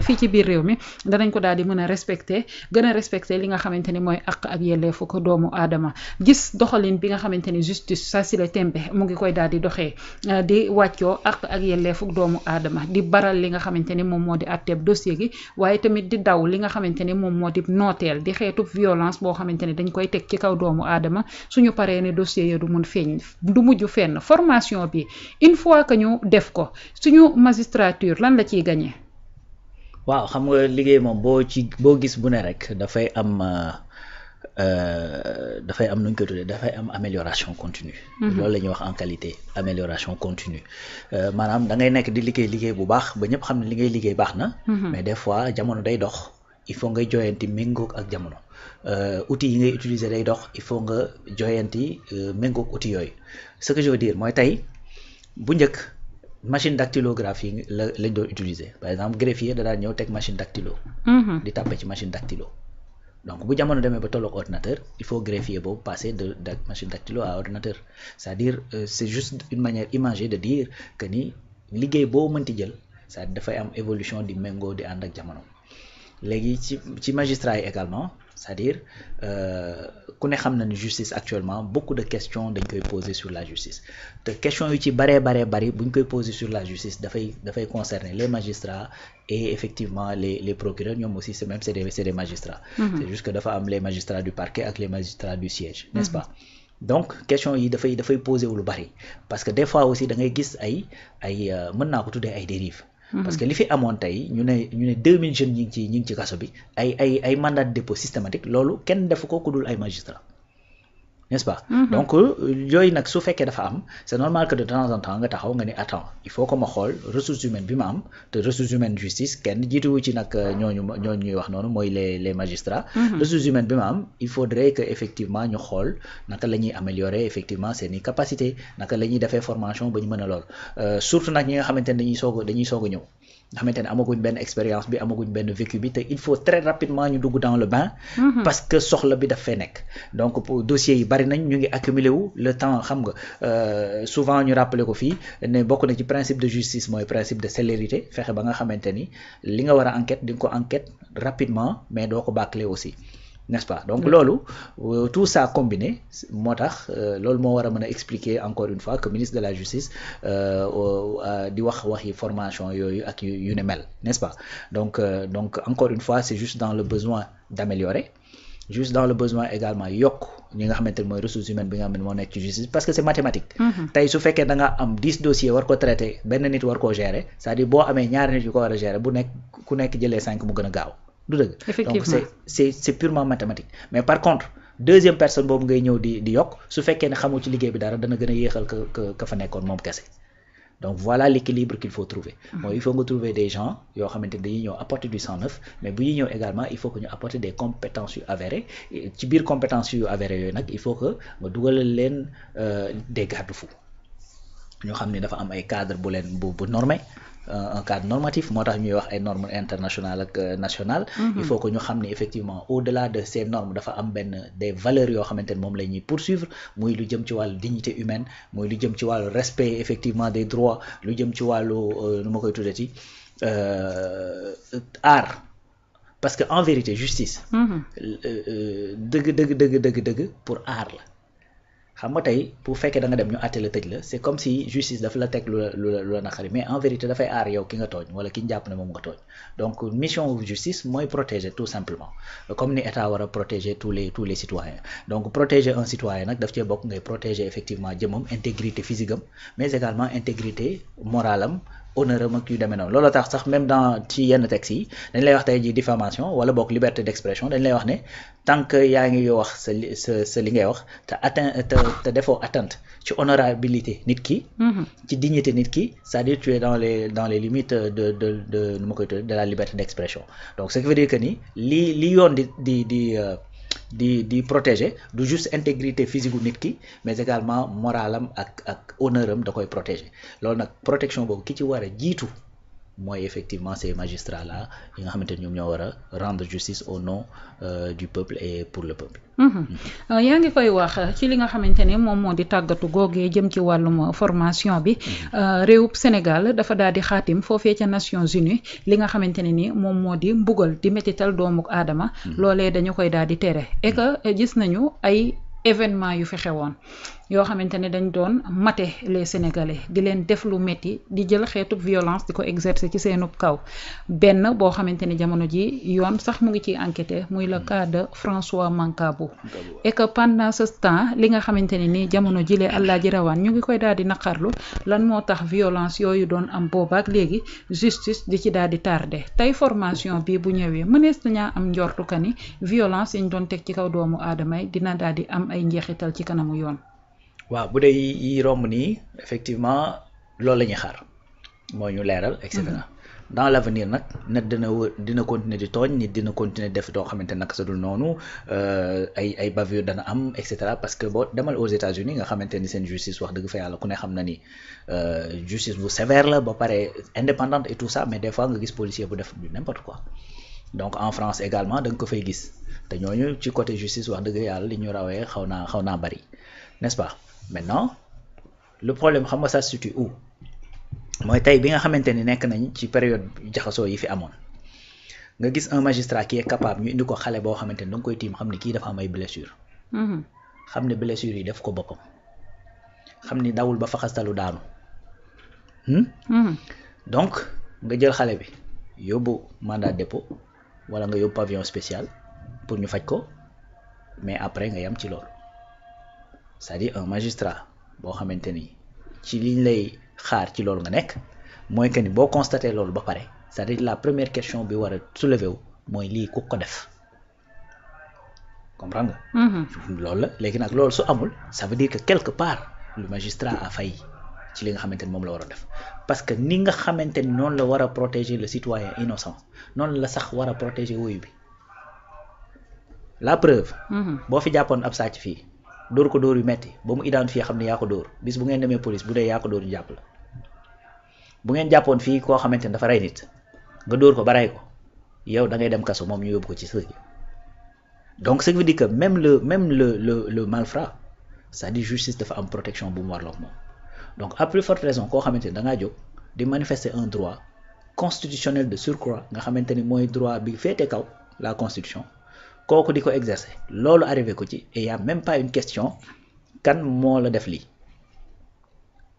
fii ci biir réew mi danañ ko daal di mën a respecter li nga xamante ni mooy àq ak yelleefu ko doomu aadama gis doxalin bi nga xamante ni justice saa si la tembe mu ngi koy daal di doxee di wàccoo àq ak yelleefu doomu aadama di baral li nga xamante ni moom moo di àtteeb dossier gi waaye tamit di daw li nga xamante ni moom moo di nooteel di xeetu violence boo xamante ni dañ koy teg ci kaw doomu aadama suñu paree ne dossier ya du mun feeñ du mujj fenn formation bi une fois que ñu def ko suñu magistrature lan la ciy gagné. waaw xam nga liggéey moom boo gis bu ne rek dafay am nuñ ko tuddee dafay am amélioration continue. loolu la ñuy wax en qualité amélioration continue maanaam da ngay nekk di liggéey bu baax ba ñëpp xam ne li ngay liggéey baax na. mais des fois jamono day dox il faut ngay joyanti méngoog ak jamono outils yi ngay utiliser day dox il faut nga joyanti méngoog outils yooyu ce que je veux dire mooy tey bu njëkk. machine dactylographie lañ doon utiliser par exemple greffier da daan ñëw teg machine dactylo di tàppe ci machine dactylo donc bu jamono demee ba tolloog ordinateur il faut greffier boobu passer de machine dactylo à ordinateur c'est-à-dire c'est juste une manière imagée de dire que ni liggéey boo mënti jël c'est-à-dire dafay am évolution di méngoo di ànd ak jamono léegi ci magistrat yi également c'est-à-dire ku ne xam na ni justice actuellement beaucoup de questions dañ koy poser sur la justice te questions yu ci bari buñ koy poser sur la justice dafay concerner les magistrats et effectivement les procureurs ñoom aussi c'est des magistrats. C'est juste que dafa am les magistrats du parquet ak les magistrats du siège, n'est-ce pas? Donc question yi dafay poser wu lu bari parce que des fois aussi da ngay gis ay mën naa ko tuddee ay dérives. Parce que li fi amoon tey ñu ne 2000 jeunes ñi ngi ci kaso bi ay mandat de dépôt systématique loolu kenn defu ko ku dul ay magistrats, n'est-ce pas? Donc yooyu nag su fekkee dafa am c'est normal que de temps en temps nga taxaw nga ne attends il faut que ma xool ressources humaines bi ma am te ressources humaines justice kenn jiituwu ci nag ñooñu ñuy wax noonu mooy les magistrats. Ressources humaines bi ma am il faudrait que effectivement ñu xool naka la ñuy améliorer effectivement seeni capacité naka la ñuy defee formation ba ñu mën a lool surtout nag ñi nga xamante ne dañuy soog a ñëw nga xamante ne amaguñ benn expérience bi amaguñ benn vécu bi te il faut très rapidement ñu dugg dans le bain parce que soxla bi daf fee nekk donc pour dossiers yi bari nañ ñu ngi accumuler wu le temps xam nga souvent ñu rappeler ko fii ne bokk na ci principe de justice mooy principe de célérité fexe ba nga xamante ni li nga war a enquête di nga ko enquête rapidement mais doo ko bâcler aussi, n'est-ce pas? Donc loolu tout ça combiné moo tax loolu moo war a mën a expliquer encore une fois que ministre de la justice di waxi formation yooyu ak yu ne mel, n'est-ce pas? Donc encore une fois c'est juste dans le besoin d'améliorer, juste dans le besoin également yokk ñi nga xamante ne mooy ressources humaines bi nga xam ne moo nekk ci justice parce que c'est mathématique. Tey su fekkee da nga am 10 dossiers war ko traiter benn nit war koo gérer c'est-à-dire boo amee ñaari nit yu ko war a gérer ku nekk jëlee 5 mu gën a gaaw. Du dëgg. Donc c'est purement mathématique mais par contre deuxième personne boobu ngay ñëw di yokk su fekkee ne xamu ci liggéey bi dara dana gën a yéexal que fa nekkoon moom kese. Donc voilà l'équilibre qu'il faut trouver. Mooy il faut nga trouver des gens yoo xamante ne dañuy ñëw apporter du sang neuf mais bu ñuy ñëw également il faut que ñu apporter des compétences yu avérées ci biir compétences yu avérées yooyu nag il faut que nga dugalal leen des garde-fous ñoo xam ne dafa am ay cadre bu normé. Un cadre normatif moo tax ñuy wax ay normes internationales ak nationales. Il faut que ñu xam ne effectivement au-delà de ces normes dafa am des valeurs yoo xamante ne moom la ñuy poursuivre muy lu jëm ci wàllu dignité humaine muy lu jëm ci wàllu respect effectivement des droits lu jëm ci wàllu nu ma koy tuddati art parce que en vérité justice. dëgg pour art la. xam nga tey bu fekkee da nga dem ñu àtte la tëj la c'est comme si justice dafa la teg lu la naqari mais en vérité dafay aar yow ki nga tooñ wala ki ñu jàpp ne moom nga tooñ donc mission justice mooy protéger tout simplement comme ni état war a protéger tous les citoyens donc protéger un citoyen nag daf cee bokk ngay protéger effectivement jëmam intégrité physique am mais également intégrité morale am honneur am ak yu demee noonu loolu tax sax même dans ci yenn textes yi dañ lay wax tey ji diffamation wala bokk liberté d'expression dañ lay wax ne tant que yaa ngi wax sa li ngay wax te defoo atteinte ci honorabilité nit ki ci dignité nit ki c'est-à-dire tu es dans les limites de nu ma koy tuddee de la liberté d'expression donc ce qui veut dire que ni li yoon di protéger du juste intégrité physique u nit ki mais également moralam ak honneur am da koy protéger loolu nag protection boobu ki ci war a jiitu mooy effectivement ces magistrats là yi nga xamante ni ñoom ñoo war a rendre justice au nom du peuple et pour le peuple. yaa ngi koy wax ci li nga xamante ni moom moo di tàggatu googee jëm ci wàllum formation bi réewub Sénégal dafa daal di xaatim foofee ca Nations Unies li nga xamante ne ni moom moo di mbugal di métital doomu aadama loolee dañu koy daal di tere et que gis nañu ay événement yu fi xewoon yoo xamante ne dañ doon mate les Sénégalais di leen def lu métti di jël xeetub violence di ko exercer ci seenub kaw benn boo xamante ne jamono ji yoon sax mu ngi ciy enquêté muy le cas de François Mancabou et que pendant ce temps li nga xamante ne ni jamono jilee Alaaji Rawaan ñu ngi koy daal di naqarlu lan moo tax violence yooyu doon am boobaak léegi justice di ci daal di tardé tey formation bi bu ñëwee mënees nañaa am njortu ka ni violence yi ñu doon teg ci kaw doomu aadama yi dina daal di am ay njeexital ci kanamu yoon. waaw bu dee yi romb nii effectivement loolu la ñuy xaar mooy ñu leeral et cetera dans l' avenir nag nit dina continuer di tooñ nit dina continuer def doo xamante nag sa dul noonu ay bavure dana am et cetera parce que boo demal aux États-Unis nga xamante ni seen justice wax dëgg fa yàlla ku ne xam na ni justice bu sévère la ba pare indépendante et tout ça mais des fois nga gis policier bu def du n'importe quoi donc en France également da nga ko fay gis te ñooñu ci côté justice wax dëgg yàlla li ñu rawee xaw naa bari n'est-ce pas. Maintenant le problème xam nga ça se situe où mooy tey bi nga xamante ni nekk nañ ci période jaxasoo yi fi amoon nga gis un magistrat qui est capable ñu indi ko xale boo xamante ni da nga koy tiim xam ni kii dafa am ay blessure xam ne blessure yi def ko boppam xam ni dawul ba faxastalu daanu donc nga jël xale bi yóbbu mandat de dépôt wala nga yóbbu pavillon spécial pour ñu faj ko mais après nga yam ci loolu c'est-à-dire un magistrat boo xamante ni ci liñ lay xaar ci loolu nga nekk mooy que ni boo constaté loolu ba pare c'est-à-dire la première question bi war a soulever wu mooy lii ku ko def comprendre nga. loolu la léegi nag loolu su amul ça veut dire que quelque part le magistrat a failli ci li nga xamante ni moom la war a def parce que ni nga xamante ni noonu la war a protéger le citoyen innocent noonu la sax war a protéger wuyu bi la preuve. boo fi jàppoon ab sàcc fii. dóor ko dóor yu metti ba mu identifié xam ne yaa ko dóor bis bu ngeen demee police bu dee yaa ko dóor ñu jàpp la bu ngeen jàppoon fii koo xamante ne dafa rey nit nga dóor ko ba rey ko yow da ngay dem kaso moom ñu yóbbu ko ci sëg donc ce qui veut dire que même le malfrat c'est-à-dire justice dafa am protection bu mu warloog moom donc à plus forte raison koo xamante ne da ngaa jóg di manifester un droit constitutionnel de surcroît nga xamante ni mooy droit bi féete kaw la constitution kooku di ko exercer loolu arrivé ko ci et y a même pas une question kan moo la def lii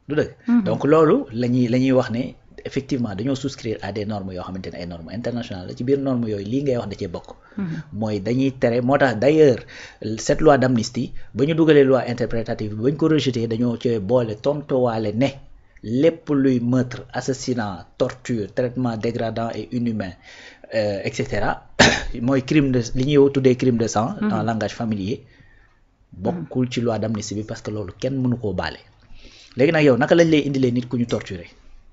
du dëgg donc loolu la ñuy wax ne effectivement dañoo souscrire à des normes yoo xamante ne ay normes internationales la ci biir normes yooyu lii ngay wax da cee bokk mooy dañuy tere moo tax d'ailleurs cette loi d'amnistie ba ñu dugalee loi interprétative bi ba ñu ko rejeté dañoo cee boole tontuwaale ne lépp luy meurtre assassinat torture traitement dégradant et inhumain et cetera mooy crime de li ñuy tuddee crime de sang en langage familier bokkul ci loi d'amnistie bi parce que loolu kenn mënu koo baale léegi nag yow naka lañ lay indilee nit ku ñu torturer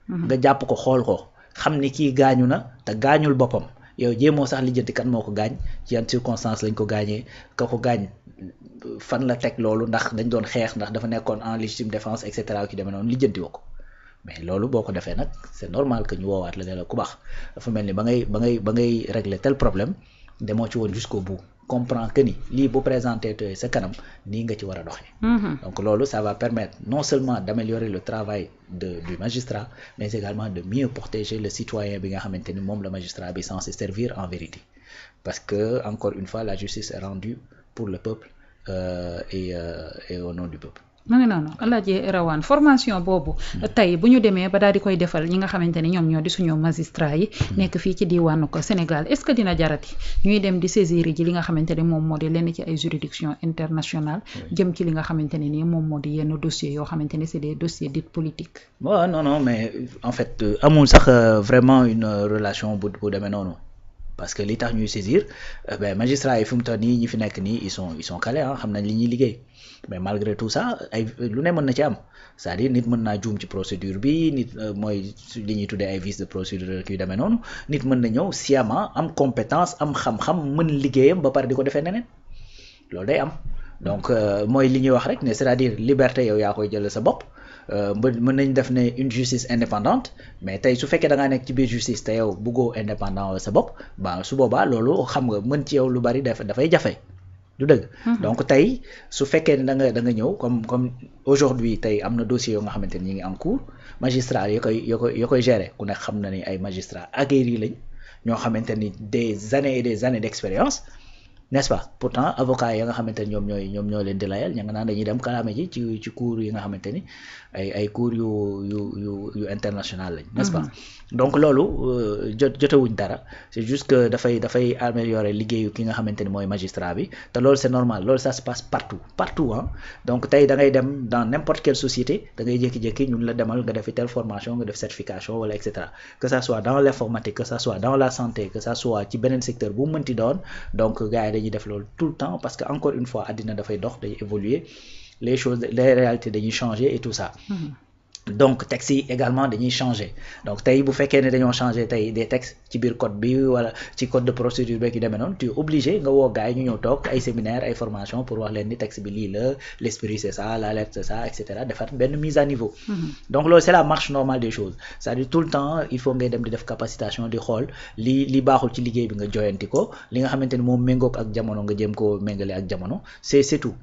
nga jàpp ko xool ko xam ni kii gaañu na te gaañul boppam yow jéemoo sax lijjanti kan moo ko gaañ ci yan circonstance lañ ko gaañee ka ko gaañ fan la teg loolu ndax dañ doon xeex ndax dafa nekkoon en légitime défense et cetera ki demee noonu lijjanti woo ko mais loolu boo ko defee nag c'est normal que ñu woowaat la ne la ku baax dafa mel ni ba ngay régler tel problème demoo ci woon jusqu'au bout comprend que ni lii bu présenté te sa kanam nii nga ci war a doxee donc loolu ça va permettre non seulement d'améliorer le travail du magistrat mais également de mieux protéger le citoyen bi nga xamante ni moom le magistrat bi censé servir en vérité parce que encore une fois la justice est rendue pour le peuple et au nom du peuple. ma ngi noonu Alaaji Rawaan formation boobu tey bu ñu demee ba daal di koy defal ñi nga xamante ni ñoom ñoo di suñu magistrat yi nekk fii ci diwaanu ko Sénégal est-ce que dina jarati ñuy dem di saisir ji li nga xamante ni moom moo di lenn ci ay juridiction internationale jëm ci li nga xamante ne nii moom moo di yenn dossiers yoo xamante ni c'est des dossiers dits politiques. waaw non mais en fait amul sax vraiment une relation bu demee noonu parce que li tax ñuy saisir magistrat yi fi mu toll nii ñi fi nekk nii ils sont calés xam nañ li ñuy liggéey. mais malgré tout ça ay lu ne mën na ci am c'est-à-dire nit mën naa juum ci procédure bi nit mooy li ñuy tuddee ay vices de procédure yu demee noonu nit mën na ñëw sciemment am compétence am xam-xam mën liggéeyam ba pare di ko defee neneen loolu day am donc mooy li ñuy wax rek ne c'est-à-dire liberté yow yaa koy jël sa bopp mën nañ def ne une justice indépendante mais tey su fekkee da ngaa nekk ci biir justice te yow bëggoo indépendant sa bopp ba su boobaa loolu xam nga mën ci yow lu bari dafay jafe du dëgg. Donc tey su fekkee ne da nga ñëw comme aujourd'hui tey am na dossier yoo nga xamante ni ñu ngi en cours magistrat yoo koy gérer ku nekk xam na ni ay magistrats aguerris lañ ñoo xamante ni des années et des années d'expérience. N'est-ce pas pourtant avocat ya nga xamante ni ñoom ñoo leen di layal ña nga naan dañuy dem kalaame ji ci cours yi nga xamante ni ay cours yu international lañ n'est-ce pas donc loolu jotewuñ dara c'est juste que dafay améliorer liggéeyu ki nga xamante ni mooy magistrat bi te loolu c'est normal loolu ça se passe partout hein donc tey da ngay dem dans n'importe quelle société da ngay jékki-jékki ñun la demal nga def telle formation nga def certification wala et cetera que ça soit dans l'informatique que ça soit dans la santé que ça soit ci beneen secteur bu mu mënti doon donc gars yi dañuy def loolu tout le temps parce que encore une fois àddina dafay dox day évoluer les choses les réalités dañuy changer et tout ça. Donc textes yi également dañuy changer donc tey bu fekkee ne dañoo changer tey des textes ci biir code bi wala ci code de procédure beeg yu demee noonu tu es obligé nga woo gars yi ñu ñëw toog ay séminaire ay formation pour wax leen ni texte bi lii la l'esprit c'est ça la lettre c'est ça et cetera defar benn mise à niveau. Donc loolu c'est la marche normale des choses c'est-à-dire tout le temps il faut ngay dem di def capacitation di xool li baaxul ci liggéey bi nga joyanti ko li nga xamante ni moom méngoog ak jamono nga jéem koo méngale ak jamono c'est tout.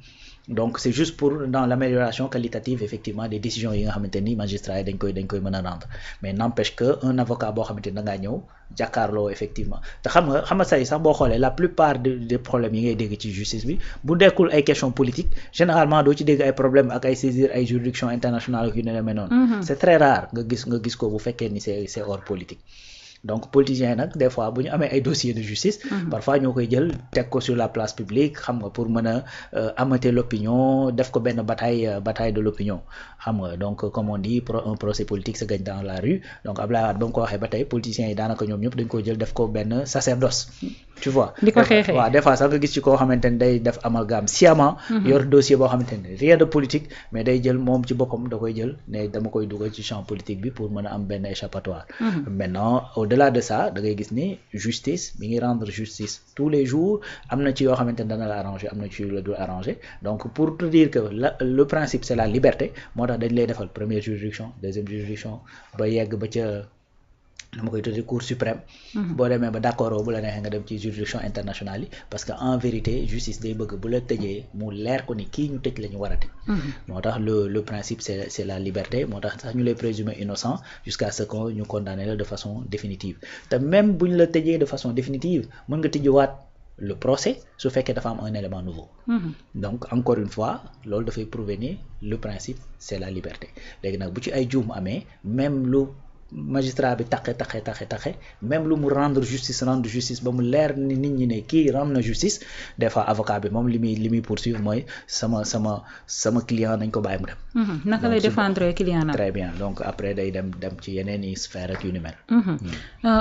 Donc c'est juste pour dans l'amélioration qualitative effectivement des décisions yi nga xamante ni magistrats yi dañ koy mën a rendre mais n'empêche que un avocat boo xamante ni da ngaa ñëw jàkkaarloo effectivement te xam nga say sax boo xoolee la plupart des problèmes yi ngay dégg ci justice bi bu dekkul ay questions politiques généralement doo ci dégg ay problèmes ak ay saisir ay juridictions internationales ak yu ne demee noonu. C'est très rare nga gis ko bu fekkee ni c'est hors politique. Donc politiciens nag des fois bu ñu amee ay dossiers de justice parfois ñoo koy jël teg ko sur la place publique xam nga pour mën a ameuter l'opinion def ko benn bataille de l'opinion xam nga donc comme on dit un procès politique se gagne dans la rue donc Abdoulaye Wade ba mu ko waxee ba tey politiciens yi daanaka ñoom ñëpp dañ ko jël def ko benn sacerdoce tu vois di ko xeexee waaw des fois sax nga gis ci koo xamante ni day def amalgame sciemment yor dossier boo xamante ni rien de politique mais day jël moom ci boppam da koy jël ne dama koy dugal ci champ politique bi pour mën a am benn échappatoire maintenant au-delà de ça da ngay gis ni justice mi ngi rendre justice tous les jours am na ci yoo xamante ni dana la arranger am na ci la dul arranger donc pour te dire que le principe c'est la liberté moo tax dañ lay defal première juridiction deuxième juridiction ba yegg ba ca dama koy tuddee cour suprême boo demee ba d'accord bu la neexee nga dem ci juridiction internationale yi parce que en vérité justice day bëgg bu la tëjee mu leer ko ni kii ñu tëj la ñu war a tëj moo tax le principe c'est la liberté moo tax sax ñu lay présumer innocent jusqu'à ce que ñu condamné la de façon définitive te même bu ñu la tëjee de façon définitive mën nga tëjwaat le procès su fekkee dafa am un élément nouveau donc encore une fois loolu dafay prouver ni le principe c'est la liberté léegi nag bu ci ay juum amee même lu magistrat bi taxe même lu mu rendre justice ba mu leer ni nit ñi ne kii rendre na justice des fois avocat bi moom li muy poursuivre mooy sama client nañ ko bàyyi mu dem. naka lay défendre client na. Très bien donc après day dem ci yeneen i sphère ak yu ni mel.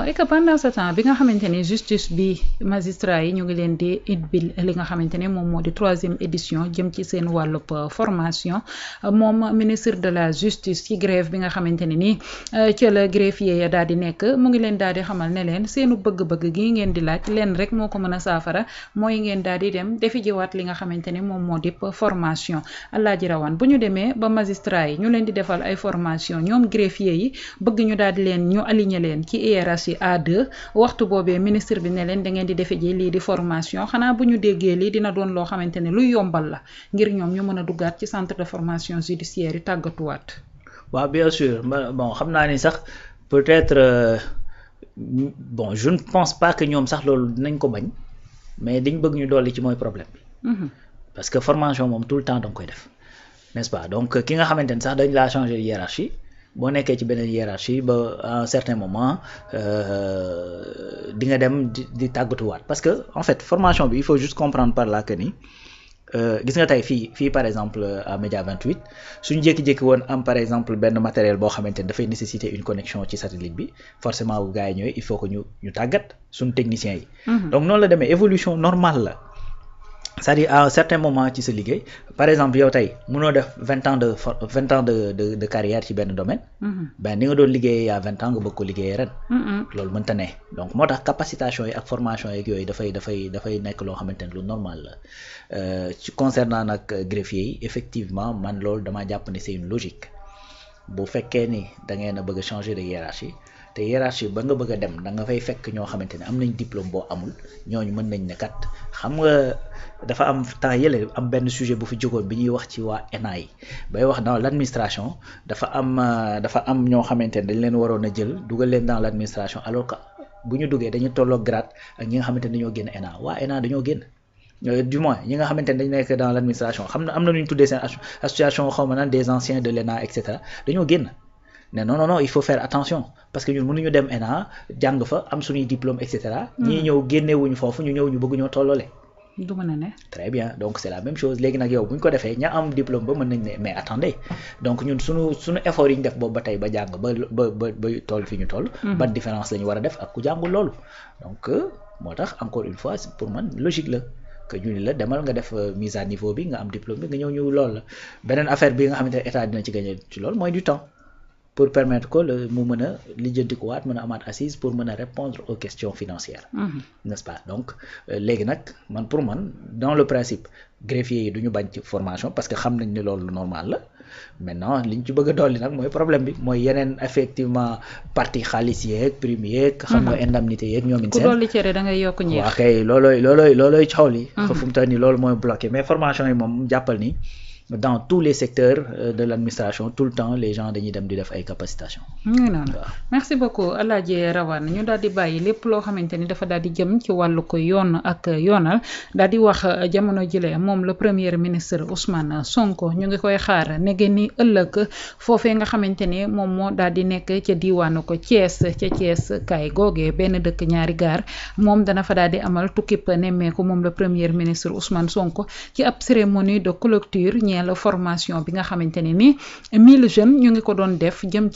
Et que pendant ce temps bi nga xamante ne justice bi magistrat yi ñu ngi leen di ibbil li nga xamante ne moom moo di 3e édition jëm ci seen wàllub formation moom ministre de la justice ci grève bi nga xamante ne nii ci la greffier ya daal di nekk mu ngi leen daal di xamal ne leen seenu bëgg-bëgg gi ngeen di laaj leen rek moo ko mën a saafara mooy ngeen daal di dem defi jiwaat li nga xamante ne moom moo di formation Alaaji Rawaan bu ñu demee ba magistrat yi ñu leen di defal ay formation ñoom greffier yi bëgg ñu daal di leen ñu aligné leen ci hiérarchie A2 waxtu boobee ministre bi ne leen da ngeen di defe ji lii di formation xanaa bu ñu déggee lii dina doon loo xamante ne luy yombal la ngir ñoom ñu mën a duggaat ci centre de formation judiciaire yi tàggatuwaat. waaw bien sûr bon xam naa ni sax peut-être bon je ne pense pas que ñoom sax loolu dinañ ko bañ mais dañ bëgg ñu dolli ci mooy problème bi parce que formation moom tout le temps danga koy def n'est-ce pas donc ki nga xamante ni sax dañ laa changer hiérarchie boo nekkee ci beneen hiérarchie ba à un certain moment di nga dem di tàggatuwaat parce que en fait formation bi il faut juste comprendre par là que ni gis nga tey fii par exemple à Média 28 suñu jékki-jékki woon am par exemple benn matériel boo xamante ni dafay nécessiter une connexion ci satellite bi forcément bu gars yi ñëwee il faut que ñu tàggat suñu techniciens yi. Donc noonu la demee évolution normale la c'est-à-dire à un certain moment ci sa liggéey par exemple yow tey mënoo def 20 ans de carrière ci benn domaine. Ben ni nga doon liggéeyee il y a 20 ans nga bëgg ko liggéeyee ren. loolu mënta ne donc moo tax capacitation yi ak formation yeeg yooyu dafay nekk loo xamante ne lu normal la ci concernant nag greffier yi effectivement man loolu damaa jàpp ne c'est une logique bu fekkee ni da ngeen a bëgg a changer de hiérarchie te hiérarchie ba nga bëgg a dem da nga fay fekk ñoo xamante ne am nañ diplôme boo amul ñooñu mën nañ ne kat xam nga dafa am temps yële am benn sujet bu fi jógoon bi ñuy wax ci waa ENA yi bay wax dans l'administration dafa am ñoo xamante ne dañ leen waroon a jël dugal leen dans l'administration alors que bu ñu duggee dañu tolloo grade ak ñi nga xamante ne dañoo génn ENA waa ENA dañoo génn du moins ñi nga xamante ne dañu nekk dans l'administration xam na am na lu ñu tuddee seen association xaw ma naan des anciens de l'ENA et cetera dañoo génn ne non il faut faire attention parce que ñun mënuñu dem ENA jàng fa am suñuy diplôme et cetera. ñii ñëw génnewuñu foofu ñu ñëw ñu bëgg ñoo tolloole. du mën a ne. très bien donc c'est la même chose léegi nag yow bu ñu ko defee ña am diplôme ba mën nañ ne mais attendez donc ñun suñu effort yi ñu def boobu ba tey ba jàng ba toll fi ñu toll. ban différence la ñu war a def ak ku jàngul loolu donc moo tax encore une fois pour man logique la. que ñu ni la demal nga def mise à niveau bi nga am diplôme bi nga ñëw ñu loolu la beneen affaire bi nga xamante ne état dina ci gagner ci loolu mooy du temps pour permettre que mu mën a lijjanti ko waat mën a amaat assise pour mën a répondre aux questions financières n'est-ce pas donc léegi nag man pour man dans le principe greffier yi du ñu bañ ci formation parce que xam nañ ne loolu normal la maintenant liñ ci bëgg a dolli nag mooy problème bi mooy yeneen effectivement partie xaalis yeeg prime yeeg xam nga indemnité yeeg ñoom ku dolli cere da ngay yokk ñeex waaw kay loolooy coow li fu mu toll nii loolu mooy bloqué mais formation yi moom jàppal ni dans tous les secteurs de l'administration tout le temps les gens dañuy dem di def ay capacitation merci beaucoup Alaaji Rawane ñu daal di bàyyi lépp loo xamante ni dafa daal di jëm ci wàllu ko yoon ak yoonal daal di wax jamono jële moom le premier ministre Ousmane Sonko ñu ngi koy xaar nege ni ëllëg foofee nga xamante ni moom moo daal di nekk ca diwaanu ko Thiès ca Thiès kay googee benn dëkk ñaari gaar moom dana fa daal di amal tukkib nemmeeku moom le premier ministre Ousmane Sonko ci ab cérémonie de clôture la formation bi nga xamante ne ni 1000 jeunes ñu ngi ko doon def jëm ci